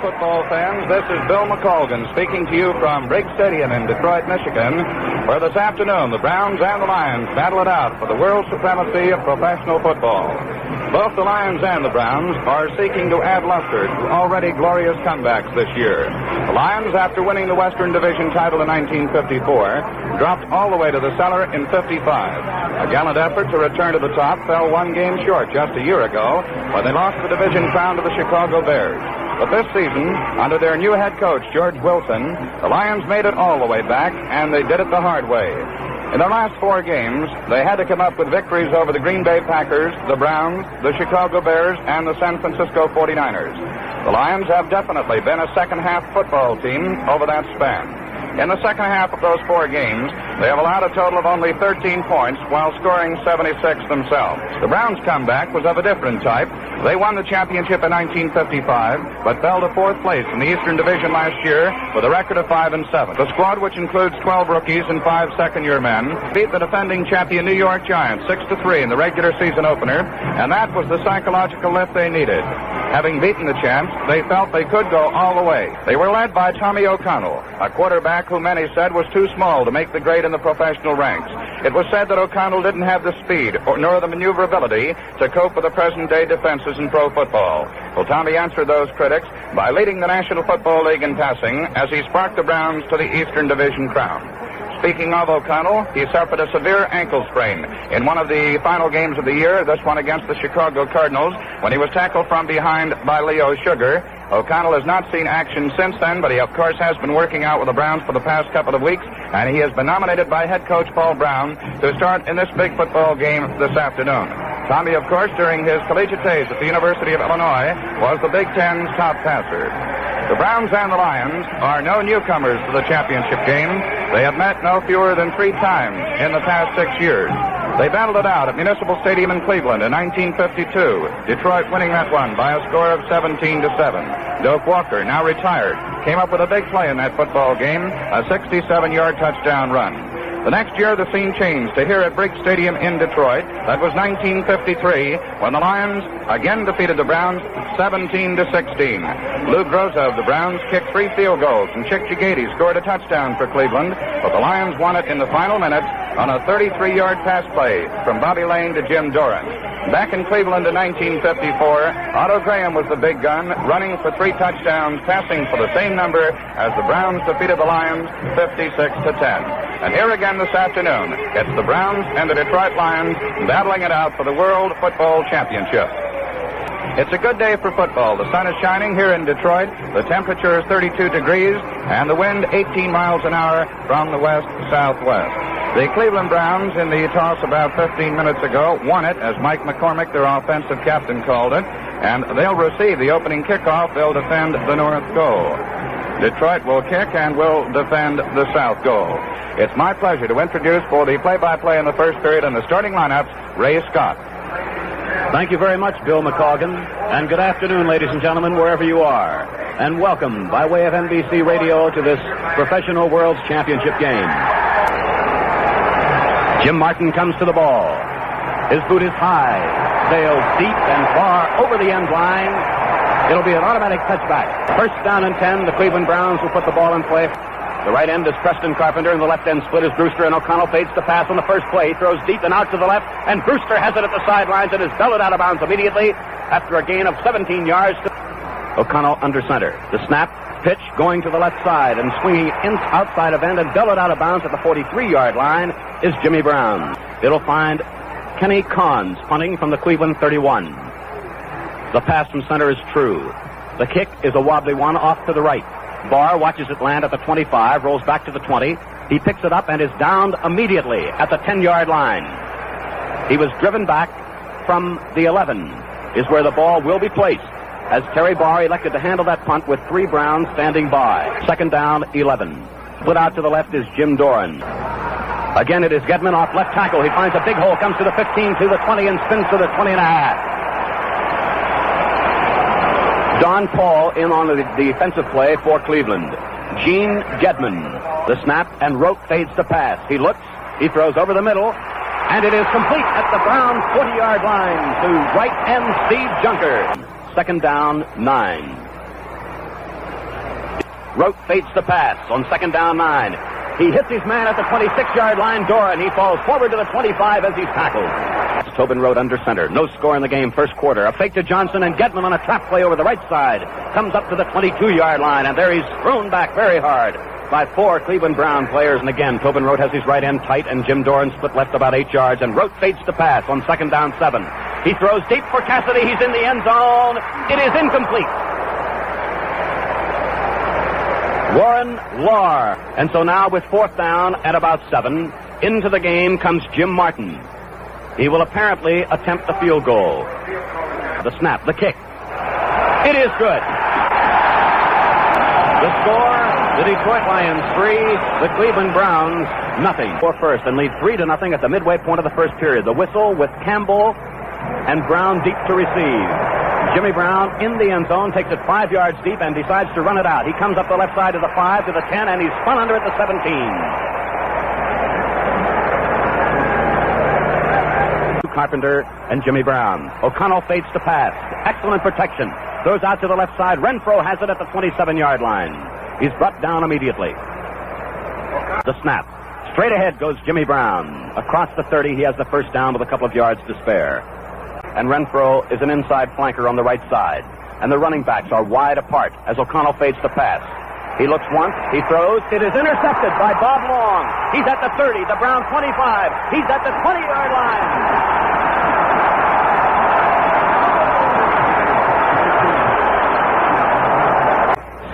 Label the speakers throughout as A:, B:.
A: Football fans, this is Bill McColgan speaking to you from Briggs Stadium in Detroit, Michigan, where this afternoon the Browns and the Lions battle it out for the world supremacy of professional football. Both the Lions and the Browns are seeking to add luster to already glorious comebacks this year. The Lions, after winning the Western Division title in 1954, dropped all the way to the cellar in 55. A gallant effort to return to the top fell one game short just a year ago when they lost the division crown to the Chicago Bears. But this season, under their new head coach, George Wilson, the Lions made it all the way back, and they did it the hard way. In their last 4 games, they had to come up with victories over the Green Bay Packers, the Browns, the Chicago Bears, and the San Francisco 49ers. The Lions have definitely been a second-half football team over that span. In the second half of those 4 games, they have allowed a total of only 13 points while scoring 76 themselves. The Browns' comeback was of a different type. They won the championship in 1955, but fell to 4th place in the Eastern Division last year with a record of 5-7. The squad, which includes 12 rookies and 5 second-year men, beat the defending champion New York Giants 6-3 in the regular season opener, and that was the psychological lift they needed. Having beaten the champs, they felt they could go all the way. They were led by Tommy O'Connell, a quarterback who many said was too small to make the grade in the professional ranks. It was said that O'Connell didn't have the speed nor the maneuverability to cope with the present-day defenses in pro football. Well, Tommy answered those critics by leading the National Football League in passing as he sparked the Browns to the Eastern Division crown. Speaking of O'Connell, he suffered a severe ankle sprain in one of the final games of the year, this one against the Chicago Cardinals, when he was tackled from behind by Leo Sugar. O'Connell has not seen action since then, but he, of course, has been working out with the Browns for the past couple of weeks, and he has been nominated by head coach Paul Brown to start in this big football game this afternoon. Tommy, of course, during his collegiate days at the University of Illinois, was the Big Ten's top passer. The Browns and the Lions are no newcomers to the championship game. They have met no fewer than 3 times in the past 6 years. They battled it out at Municipal Stadium in Cleveland in 1952, Detroit winning that one by a score of 17-7. Doak Walker, now retired, came up with a big play in that football game, a 67-yard touchdown run. The next year, the scene changed to here at Briggs Stadium in Detroit. That was 1953, when the Lions again defeated the Browns 17-16. Lou Groza of the Browns kicked 3 field goals, and Chick Jagady scored a touchdown for Cleveland, but the Lions won it in the final minutes on a 33-yard pass play from Bobby Lane to Jim Doran. Back in Cleveland in 1954, Otto Graham was the big gun, running for 3 touchdowns, passing for the same number as the Browns defeated the Lions 56-10. And here again this afternoon, it's the Browns and the Detroit Lions battling it out for the World Football Championship. It's a good day for football. The sun is shining here in Detroit. The temperature is 32 degrees, and the wind 18 miles an hour from the west-southwest. The Cleveland Browns, in the toss about 15 minutes ago, won it, as Mike McCormick, their offensive captain, called it, and they'll receive the opening kickoff. They'll defend the north goal. Detroit will kick and will defend the south goal. It's my pleasure to introduce for the play-by-play in the first period and the starting lineups, Ray Scott.
B: Thank you very much, Bill McColgan, and good afternoon, ladies and gentlemen, wherever you are, and welcome by way of NBC Radio to this professional World's Championship game. Jim Martin comes to the ball. His boot is high, sails deep and far over the end line. It'll be an automatic touchback. First down and 10, the Cleveland Browns will put the ball in play. The right end is Preston Carpenter, and the left end split is Brewster, and O'Connell fades to pass on the first play, throws deep and out to the left, and Brewster has it at the sidelines and is belted out of bounds immediately after a gain of 17 yards. O'Connell under center. The snap, pitch going to the left side and swinging outside of end and belted out of bounds at the 43-yard line is Jimmy Brown. It'll find Kenny Cons punting from the Cleveland 31. The pass from center is true. The kick is a wobbly one off to the right. Barr watches it land at the 25, rolls back to the 20, He picks it up and is downed immediately at the 10-yard line. He was driven back from the 11, is where the ball will be placed, as Terry Barr elected to handle that punt with 3 Browns standing by. Second down, 11. Split out to the left is Jim Doran. Again, it is Gedman off left tackle. He finds a big hole, comes to the 15, to the 20, and spins to the 20 and a half. Don Paul in on the defensive play for Cleveland. Gene Gedman. The snap, and Rote fades to pass. He looks, he throws over the middle, and it is complete at the Brown 40-yard line to right end Steve Junker. Second down, 9. Rote fades to pass on second down, 9. He hits his man at the 26-yard line, Doran. He falls forward to the 25 as he's tackled. Tobin Rote under center. No score in the game, first quarter. A fake to Johnson, and Gedman on a trap play over the right side. Comes up to the 22-yard line, and there he's thrown back very hard by 4 Cleveland Brown players. And again, Tobin Rote has his right end tight, and Jim Doran split left about 8 yards, and Rote fades to pass on second down, 7. He throws deep for Cassidy. He's in the end zone. It is incomplete. Warren Lahr. And so now with fourth down at about 7, into the game comes Jim Martin. He will apparently attempt the field goal. The snap, the kick. It is good. The score, the Detroit Lions 3, the Cleveland Browns nothing. For first and lead 3-0 at the midway point of the first period. The whistle with Campbell and Brown deep to receive. Jimmy Brown in the end zone, takes it 5 yards deep and decides to run it out. He comes up the left side to the 5, to the 10, and he's spun under at the 17. Carpenter and Jimmy Brown. O'Connell fades to pass. Excellent protection. Throws out to the left side. Renfro has it at the 27-yard line. He's brought down immediately. The snap. Straight ahead goes Jimmy Brown. Across the 30, he has the first down with a couple of yards to spare. And Renfro is an inside flanker on the right side. And the running backs are wide apart as O'Connell fades to pass. He looks once, he throws, it is intercepted by Bob Long. He's at the 30, the Brown 25. He's at the 20-yard line.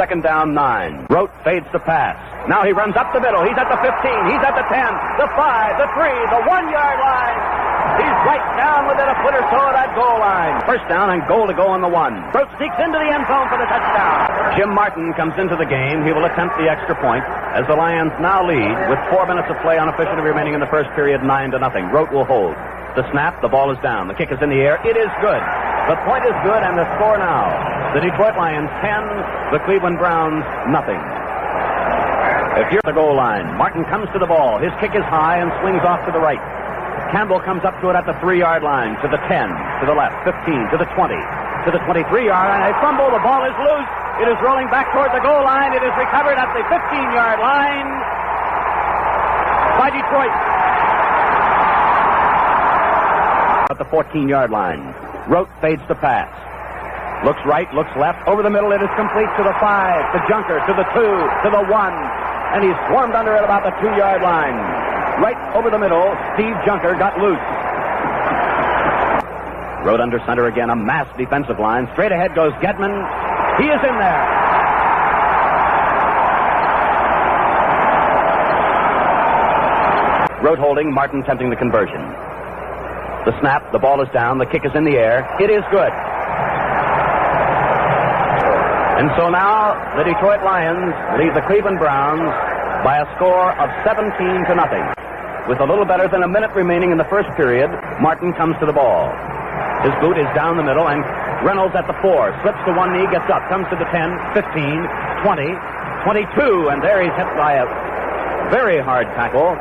B: Second down, 9. Rote fades to pass. Now he runs up the middle. He's at the 15. He's at the 10, the 5, the 3, the 1-yard line. He's right down within a foot or so of that goal line. First down and goal to go on the 1. Rote sneaks into the end zone for the touchdown. Jim Martin comes into the game. He will attempt the extra point as the Lions now lead with 4 minutes of play unofficially remaining in the first period, 9-0. Rote will hold. The snap, the ball is down. The kick is in the air. It is good. The point is good, and the score now. The Detroit Lions 10, the Cleveland Browns nothing. If you're at the goal line, Martin comes to the ball. His kick is high and swings off to the right. Campbell comes up to it at the 3-yard line, to the 10, to the left, 15, to the 20, to the 23-yard line. A fumble, the ball is loose. It is rolling back toward the goal line. It is recovered at the 15-yard line by Detroit. At the 14-yard line, Rote fades to pass. Looks right, looks left. Over the middle, it is complete to the 5, to Junker, to the 2, to the 1. And he's swarmed under at about the 2-yard line. Right over the middle, Steve Junker got loose. Rote under center again, a massed defensive line. Straight ahead goes Gedman. He is in there. Rote holding, Martin attempting the conversion. The snap, the ball is down, the kick is in the air. It is good. And so now the Detroit Lions lead the Cleveland Browns by a score of 17-0. With a little better than a minute remaining in the first period, Martin comes to the ball. His boot is down the middle, and Reynolds at the 4, slips to one knee, gets up, comes to the 10, 15, 20, 22, and there he's hit by a very hard tackle.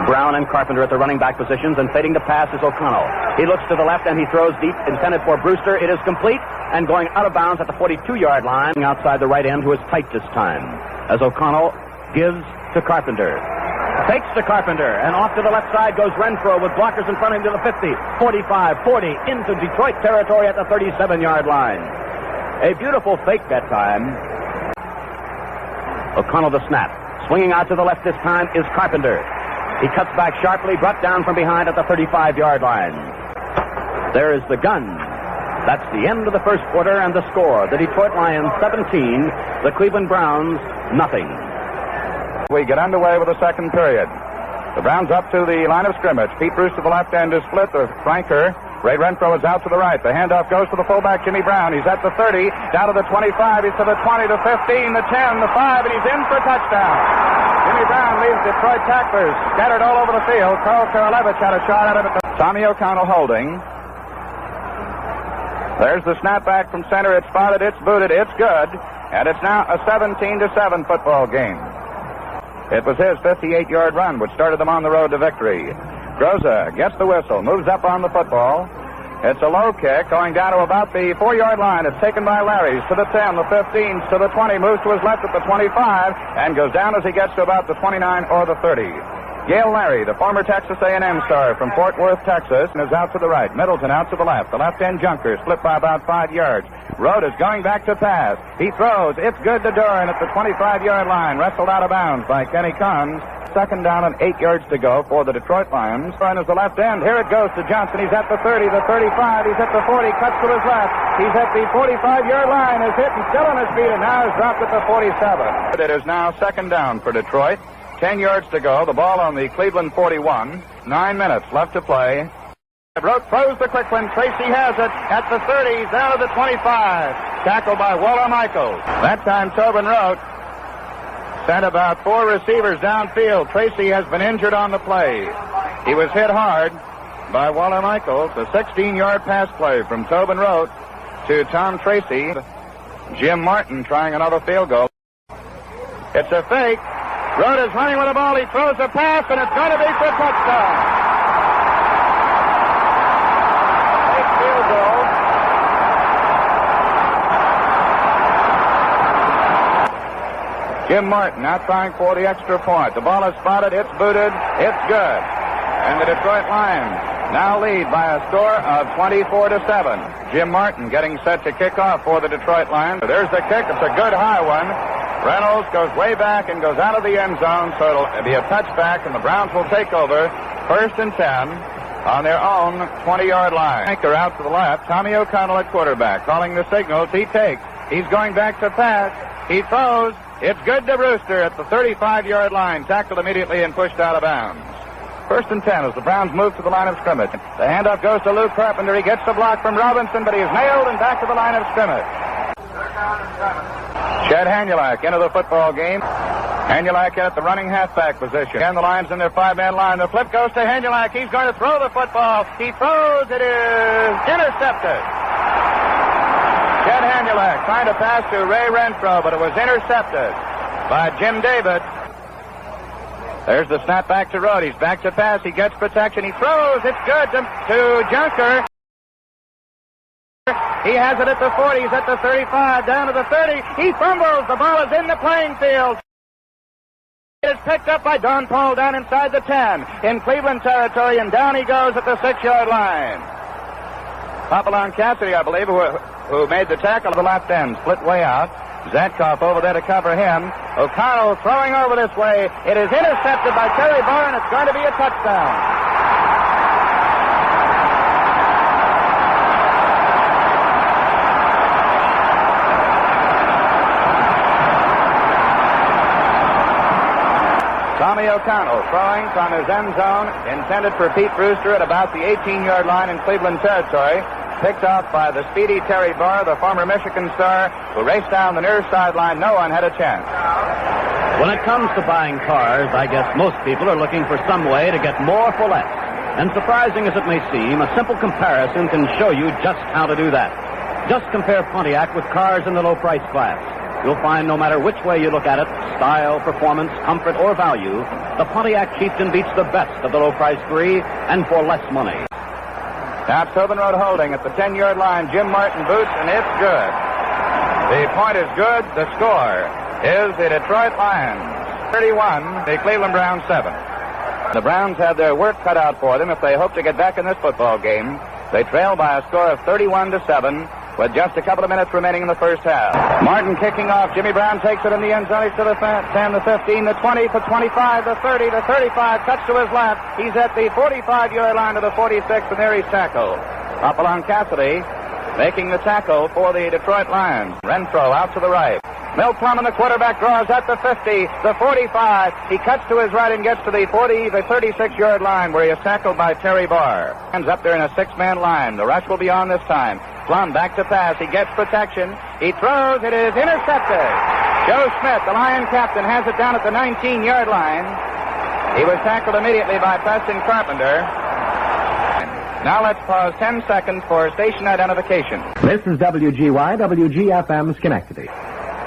B: Brown and Carpenter at the running back positions, and fading to pass is O'Connell. He looks to the left and he throws deep, intended for Brewster. It is complete and going out of bounds at the 42-yard line, outside the right end, who is tight this time, as O'Connell gives to Carpenter. Fakes to Carpenter, and off to the left side goes Renfro with blockers in front of him to the 50, 45, 40, into Detroit territory at the 37-yard line. A beautiful fake that time. O'Connell the snap. Swinging out to the left this time is Carpenter. He cuts back sharply, brought down from behind at the 35-yard line. There is the gun. That's the end of the first quarter and the score. The Detroit Lions 17, the Cleveland Browns nothing.
A: We get underway with the second period. The Browns up to the line of scrimmage. Pete Bruce to the left end is split. The flanker, Ray Renfro, is out to the right. The handoff goes to the fullback, Jimmy Brown. He's at the 30, down to the 25. He's to the 20, the 15, the 10, the 5, and he's in for a touchdown. Jimmy Brown leaves Detroit tacklers scattered all over the field. Carl Karalevich had a shot at him. Tommy O'Connell holding. There's the snapback from center. It's spotted, it's booted, it's good. And it's now a 17-7 football game. It was his 58-yard run which started them on the road to victory. Groza gets the whistle, moves up on the football. It's a low kick going down to about the 4-yard line. It's taken by Larry's to the 10, the 15, to the 20, moves to his left at the 25, and goes down as he gets to about the 29 or the 30. Yale Larry, the former Texas A&M star from Fort Worth, Texas, is out to the right. Middleton out to the left. The left-end junker split by about 5 yards. Rhodes is going back to pass. He throws. It's good to Doran at the 25-yard line. Wrestled out of bounds by Kenny Cons. Second down and 8 yards to go for the Detroit Lions. Run is the left end. Here it goes to Johnson. He's at the 30, the 35. He's at the 40. Cuts to his left. He's at the 45-yard line. Is hit and still on his feet, and now is dropped at the 47. It is now second down for Detroit. 10 yards to go. The ball on the Cleveland 41. 9 minutes left to play. Rote throws the quick one. Tracy has it at the 30. Down to the 25. Tackled by Waller Michaels. That time Tobin Rote sent about 4 receivers downfield. Tracy has been injured on the play. He was hit hard by Waller Michaels. A 16-yard pass play from Tobin Rote to Tom Tracy. Jim Martin trying another field goal. It's a fake. Rote is running with the ball. He throws a pass, and it's going to be for a touchdown. Fake field goal. Jim Martin now trying for the extra point. The ball is spotted. It's booted. It's good. And the Detroit Lions now lead by a score of 24-7. Jim Martin getting set to kick off for the Detroit Lions. There's the kick. It's a good high one. Reynolds goes way back and goes out of the end zone, so it'll be a touchback, and the Browns will take over 1st and 10 on their own 20-yard line. Anchor out to the left. Tommy O'Connell at quarterback, calling the signals. He takes. He's going back to pass. He throws. It's good to Brewster at the 35-yard line. Tackled immediately and pushed out of bounds. 1st and 10 as the Browns move to the line of scrimmage. The handoff goes to Lou Carpenter. He gets the block from Robinson, but he is nailed and back to the line of scrimmage. Chad Hanulak into the football game. Hanulak in at the running halfback position. And the Lions in their 5-man line. The flip goes to Hanulak. He's going to throw the football. He throws. It is intercepted. Chad Hanulak trying to pass to Ray Renfro, but it was intercepted by Jim David. There's the snap back to Rote. He's back to pass. He gets protection. He throws. It's good to Junker. He has it at the 40. He's at the 35. Down to the 30. He fumbles. The ball is in the playing field. It is picked up by Don Paul down inside the 10 in Cleveland territory, and down he goes at the 6-yard line. Hopalong Cassidy, I believe, who made the tackle of the left end, split way out. Zatkoff over there to cover him. O'Connell throwing over this way. It is intercepted by Terry Barr, and it's going to be a touchdown. Tommy O'Connell throwing from his end zone, intended for Pete Brewster at about the 18-yard line in Cleveland territory. Picked off by the speedy Terry Barr, the former Michigan star, who raced down the near sideline. No one had a chance.
B: When it comes to buying cars, I guess most people are looking for some way to get more for less. And surprising as it may seem, a simple comparison can show you just how to do that. Just compare Pontiac with cars in the low price class. You'll find no matter which way you look at it, style, performance, comfort, or value, the Pontiac Chieftain beats the best of the low price three, and for less money.
A: Now Tobin Rote holding at the 10-yard line. Jim Martin boots, and it's good. The point is good. The score is the Detroit Lions 31, the Cleveland Browns 7. The Browns have their work cut out for them if they hope to get back in this football game. They trail by a score of 31-7. With just a couple of minutes remaining in the first half. Martin kicking off. Jimmy Brown takes it in the end zone. He's to the 10, the 15, the 20, the 25, the 30, the 35. Cuts to his left. He's at the 45-yard line to the 46, and there he's tackled. Hopalong Cassidy making the tackle for the Detroit Lions. Renfro out to the right. Milt Plum and the quarterback draws at the 50, the 45. He cuts to his right and gets to the 36-yard line where he is tackled by Terry Barr. Ends up there in a six-man line. The rush will be on this time. Plum back to pass. He gets protection. He throws. It is intercepted. Joe Smith, the Lion captain, has it down at the 19-yard line. He was tackled immediately by Preston Carpenter. Now let's pause 10 seconds for station identification.
C: This is WGY, WGFM Schenectady.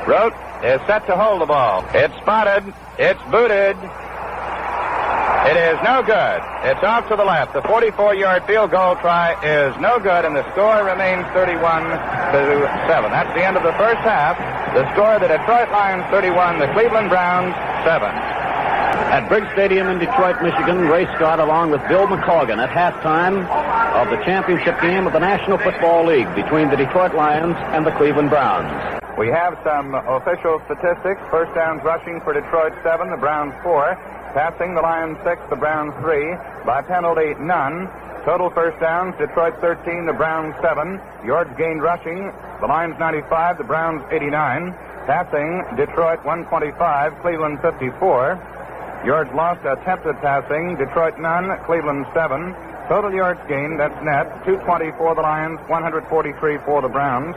A: Rote is set to hold the ball. It's spotted. It's booted. It is no good. It's off to the left. The 44-yard field goal try is no good, and the score remains 31-7. That's the end of the first half. The score, the Detroit Lions 31, the Cleveland Browns 7.
B: At Briggs Stadium in Detroit, Michigan, Ray Scott along with Bill McColgan at halftime of the championship game of the National Football League between the Detroit Lions and the Cleveland Browns.
A: We have some official statistics. First downs rushing for Detroit 7, the Browns 4. Passing, the Lions 6, the Browns 3. By penalty, none. Total first downs, Detroit 13, the Browns 7. Yards gained rushing, the Lions 95, the Browns 89. Passing, Detroit 125, Cleveland 54. Yards lost attempted passing, Detroit none, Cleveland 7. Total yards gained, that's net, 220 for the Lions, 143 for the Browns.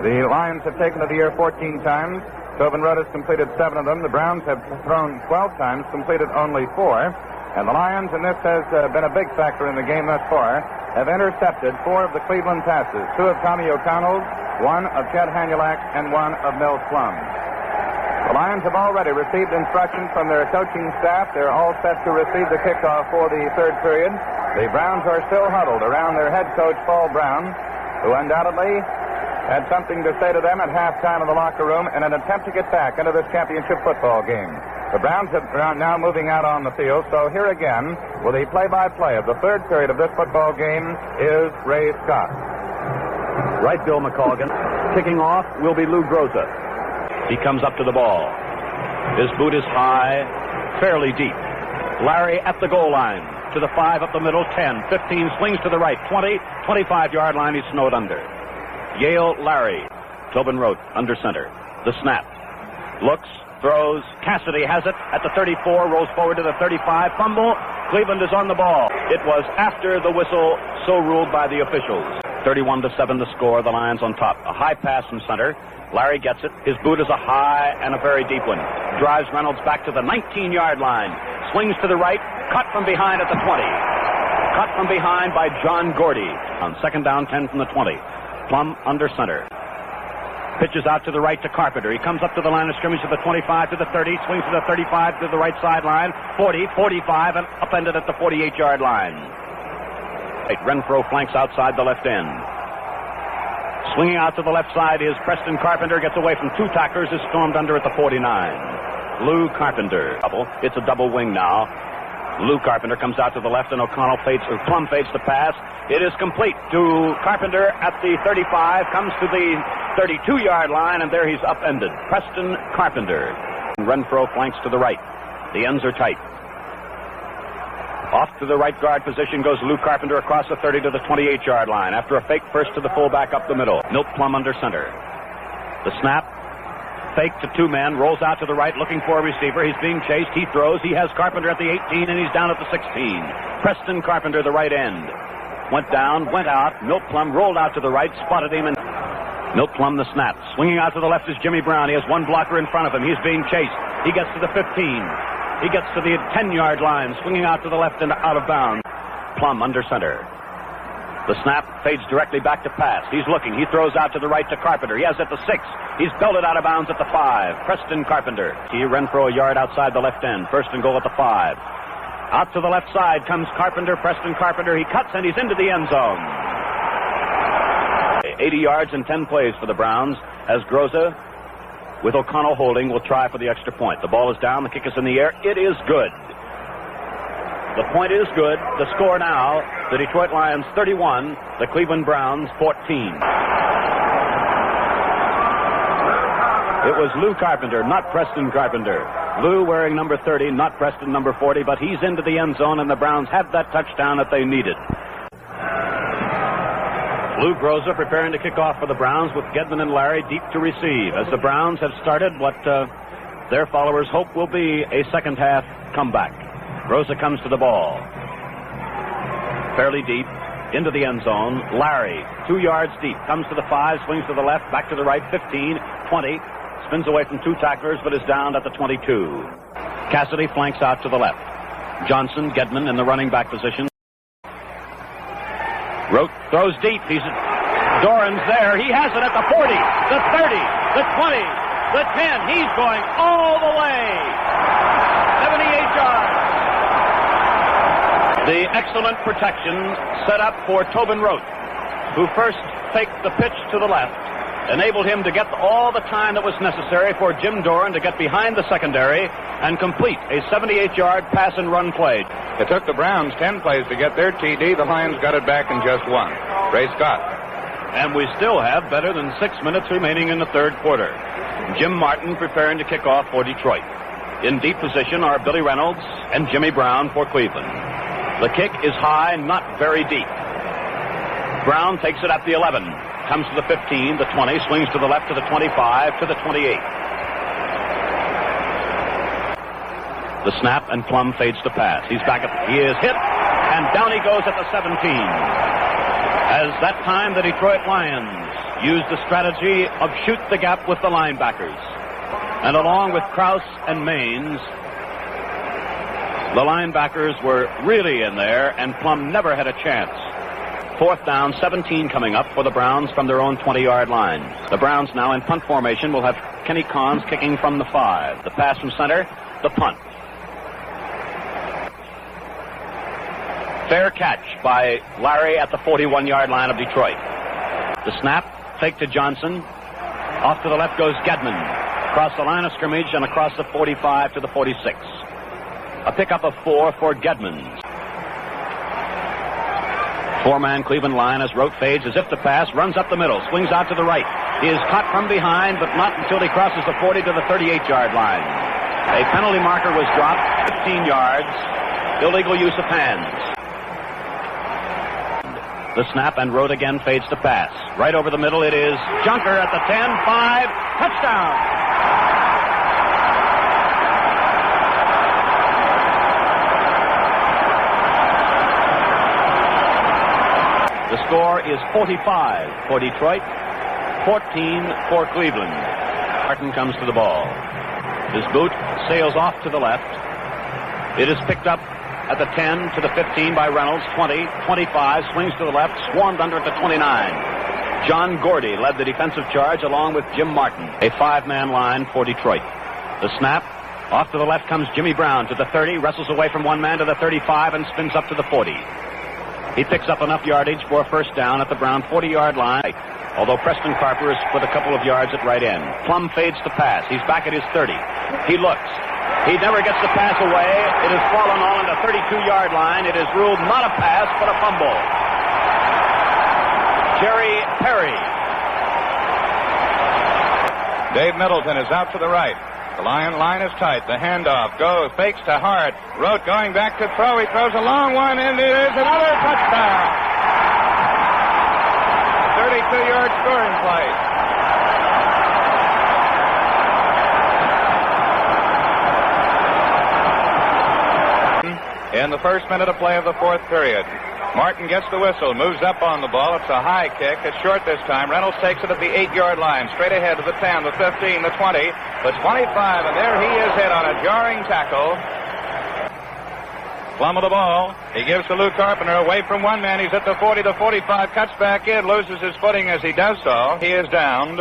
A: The Lions have taken to the air 14 times. Tobin Rodas completed 7 of them. The Browns have thrown 12 times, completed only 4. And the Lions, and this has been a big factor in the game thus far, have intercepted 4 of the Cleveland passes. 2 of Tommy O'Connell's, 1 of Chet Hanulak, and 1 of Milt Plum. The Lions have already received instructions from their coaching staff. They're all set to receive the kickoff for the third period. The Browns are still huddled around their head coach, Paul Brown, who undoubtedly had something to say to them at halftime in the locker room in an attempt to get back into this championship football game. The Browns are now moving out on the field, so here again, with the play-by-play of the third period of this football game, is Ray Scott.
B: Right, Bill McColgan. Kicking off will be Lou Groza. He comes up to the ball. His boot is high, fairly deep. Larry at the goal line. To the 5 up the middle, 10, 15, swings to the right, 20, 25-yard line, he's snowed under. Yale Larry. Tobin Rote under center. The snap. Looks, throws. Cassidy has it at the 34, rolls forward to the 35. Fumble. Cleveland is on the ball. It was after the whistle, so ruled by the officials. 31-7 the score, the Lions on top. A high pass from center. Larry gets it. His boot is a high and a very deep one. Drives Reynolds back to the 19-yard line. Swings to the right. Cut from behind at the 20. Cut from behind by John Gordy. On second down, 10 from the 20. Plum under center. Pitches out to the right to Carpenter. He comes up to the line of scrimmage to the 25 to the 30. Swings to the 35 to the right sideline. 40, 45, and upended at the 48-yard line. Renfro flanks outside the left end. Swinging out to the left side is Preston Carpenter. Gets away from 2 tacklers. Is stormed under at the 49. Lou Carpenter. It's a double wing now. Lou Carpenter comes out to the left, and Plum fades the pass. It is complete to Carpenter at the 35. Comes to the 32-yard line, and there he's upended. Preston Carpenter. Renfro flanks to the right. The ends are tight. Off to the right guard position goes Lou Carpenter across the 30 to the 28-yard line. After a fake first to the fullback up the middle. Milt Plum under center. The snap. Fake to 2 men. Rolls out to the right looking for a receiver. He's being chased. He throws. He has Carpenter at the 18, and he's down at the 16. Preston Carpenter, the right end. Went down, went out. Milt Plum rolled out to the right, spotted him, and Milt Plum the snap. Swinging out to the left is Jimmy Brown. He has 1 blocker in front of him. He's being chased. He gets to the 15. He gets to the 10-yard line, swinging out to the left and out of bounds. Plum under center. The snap fades directly back to pass. He's looking. He throws out to the right to Carpenter. He has at the 6. He's belted out of bounds at the 5. Preston Carpenter. Renfro a yard outside the left end. First and goal at the 5. Out to the left side comes Carpenter. Preston Carpenter. He cuts and he's into the end zone. 80 yards and 10 plays for the Browns as Groza, with O'Connell holding, will try for the extra point. The ball is down. The kick is in the air. It is good. The point is good. The score now, the Detroit Lions 31, the Cleveland Browns 14. It was Lou Carpenter, not Preston Carpenter. Lou wearing number 30, not Preston number 40, but he's into the end zone, and the Browns have that touchdown that they needed. Lou Groza preparing to kick off for the Browns with Gedman and Larry deep to receive as the Browns have started what their followers hope will be a second half comeback. Groza comes to the ball. Fairly deep into the end zone. Larry, 2 yards deep, comes to the 5, swings to the left, back to the right, 15, 20, spins away from 2 tacklers, but is down at the 22. Cassidy flanks out to the left. Johnson, Gedman in the running back position. Rote throws deep. Doran's there. He has it at the 40, the 30, the 20, the 10. He's going all the way. 78 yards. The excellent protection set up for Tobin Rote, who first faked the pitch to the left, enabled him to get all the time that was necessary for Jim Doran to get behind the secondary and complete a 78-yard pass and run play.
A: It took the Browns 10 plays to get their TD. The Lions got it back in just 1. Ray Scott.
B: And we still have better than 6 minutes remaining in the third quarter. Jim Martin preparing to kick off for Detroit. In deep position are Billy Reynolds and Jimmy Brown for Cleveland. The kick is high, not very deep. Brown takes it at the 11. Comes to the 15, the 20, swings to the left to the 25, to the 28. The snap, and Plum fades to pass. He is hit, and down he goes at the 17. As that time, the Detroit Lions used the strategy of shoot the gap with the linebackers. And along with Krause and Maines, the linebackers were really in there, and Plum never had a chance. 4th down, 17 coming up for the Browns from their own 20-yard line. The Browns now in punt formation will have Kenny Cons kicking from the 5. The pass from center, the punt. Fair catch by Larry at the 41-yard line of Detroit. The snap, fake to Johnson. Off to the left goes Gedman. Across the line of scrimmage and across the 45 to the 46. A pickup of 4 for Gedman. 4-man Cleveland line as Rote fades as if to pass, runs up the middle, swings out to the right. He is caught from behind, but not until he crosses the 40 to the 38-yard line. A penalty marker was dropped, 15 yards, illegal use of hands. The snap, and Rote again fades to pass. Right over the middle it is Junker at the 10, 5, touchdown! The score is 45 for Detroit, 14 for Cleveland. Martin comes to the ball. His boot sails off to the left. It is picked up at the 10 to the 15 by Reynolds, 20, 25, swings to the left, swarmed under at the 29. John Gordy led the defensive charge along with Jim Martin, a 5-man line for Detroit. The snap, off to the left comes Jimmy Brown to the 30, wrestles away from one man to the 35 and spins up to the 40. He picks up enough yardage for a first down at the Brown 40-yard line, although Preston Carper is with a couple of yards at right end. Plum fades to pass. He's back at his 30. He looks. He never gets the pass away. It has fallen on the 32-yard line. It is ruled not a pass, but a fumble. Jerry Perry.
A: Dave Middleton is out to the right. The Lion line is tight. The handoff goes, fakes to Hart. Rote going back to throw. He throws a long one, and it is another touchdown. 32-yard scoring play. In the first minute of play of the fourth period, Martin gets the whistle, moves up on the ball. It's a high kick. It's short this time. Reynolds takes it at the 8-yard line, straight ahead to the 10, the 15, the 20, the 25, and there he is hit on a jarring tackle. Plum of the ball. He gives to Lou Carpenter away from one man. He's at the 40, the 45, cuts back in, loses his footing as he does so. He is downed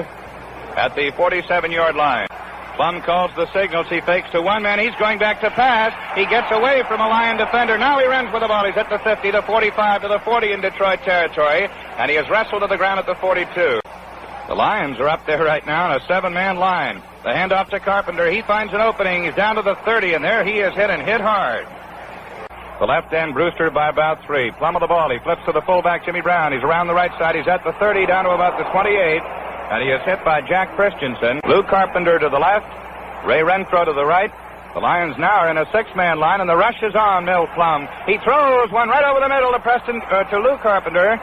A: at the 47-yard line. Plum calls the signals. He fakes to one man. He's going back to pass. He gets away from a Lion defender. Now he runs with the ball. He's at the 50, the 45, to the 40 in Detroit territory, and he is wrestled to the ground at the 42. The Lions are up there right now in a 7-man line. The handoff to Carpenter. He finds an opening. He's down to the 30, and there he is hit and hit hard. The left end, Brewster by about 3. Plum of the ball. He flips to the fullback, Jimmy Brown. He's around the right side. He's at the 30, down to about the 28. And he is hit by Jack Christensen. Lou Carpenter to the left. Ray Renfro to the right. The Lions now are in a six-man line, and the rush is on Mill Plum. He throws one right over the middle to Preston Carpenter,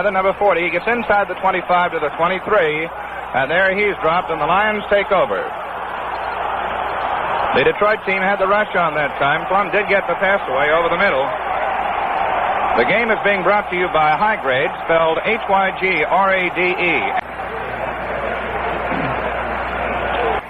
A: number 40. He gets inside the 25 to the 23, and there he's dropped, and the Lions take over. The Detroit team had the rush on that time. Plum did get the pass away over the middle. The game is being brought to you by High Grade, spelled Hygrade.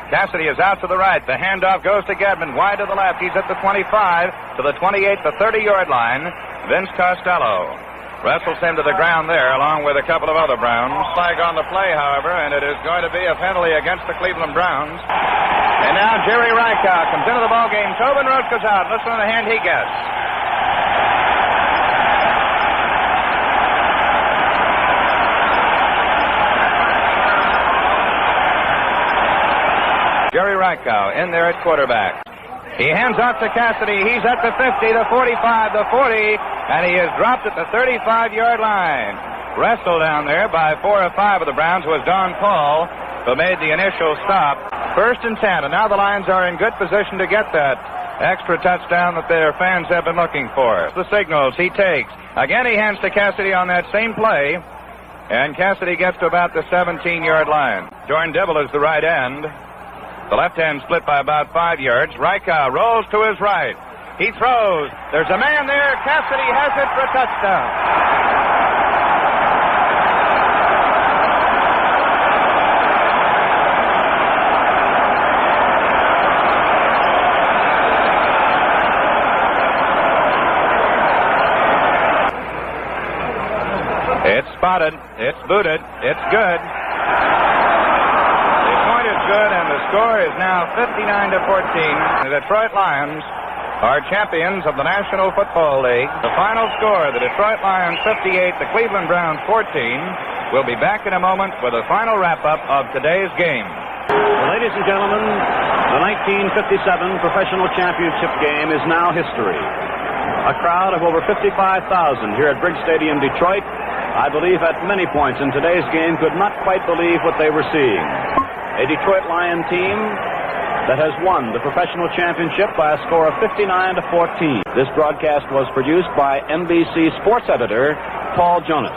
A: Cassidy is out to the right. The handoff goes to Gedman. Wide to the left. He's at the 25, to the 28, the 30-yard line. Vince Costello wrestles him to the ground there, along with a couple of other Browns. Flag on the play, however, and it is going to be a penalty against the Cleveland Browns. And now Jerry Rykow comes into the ballgame. Tobin Roach goes out. Listen to the hand he gets. Jerry Rykow in there at quarterback. He hands off to Cassidy. He's at the 50, the 45, the 40, and he is dropped at the 35-yard line. Wrestled down there by 4 or 5 of the Browns was Don Paul, who made the initial stop. 1st and 10, and now the Lions are in good position to get that extra touchdown that their fans have been looking for. The signals he takes. Again, he hands to Cassidy on that same play, and Cassidy gets to about the 17-yard line. Jordan Dibble is the right end. The left hand split by about 5 yards. Rykow rolls to his right. He throws. There's a man there. Cassidy has it for a touchdown. It's spotted. It's booted. It's good. Good, and the score is now 59-14. The Detroit Lions are champions of the National Football League. The final score, the Detroit Lions 58, the Cleveland Browns 14. We'll be back in a moment with a final wrap-up of today's game.
B: Well, ladies and gentlemen, the 1957 Professional Championship game is now history. A crowd of over 55,000 here at Briggs Stadium, Detroit, I believe at many points in today's game could not quite believe what they were seeing. A Detroit Lion team that has won the professional championship by a score of 59-14. This broadcast was produced by NBC sports editor Paul Jonas.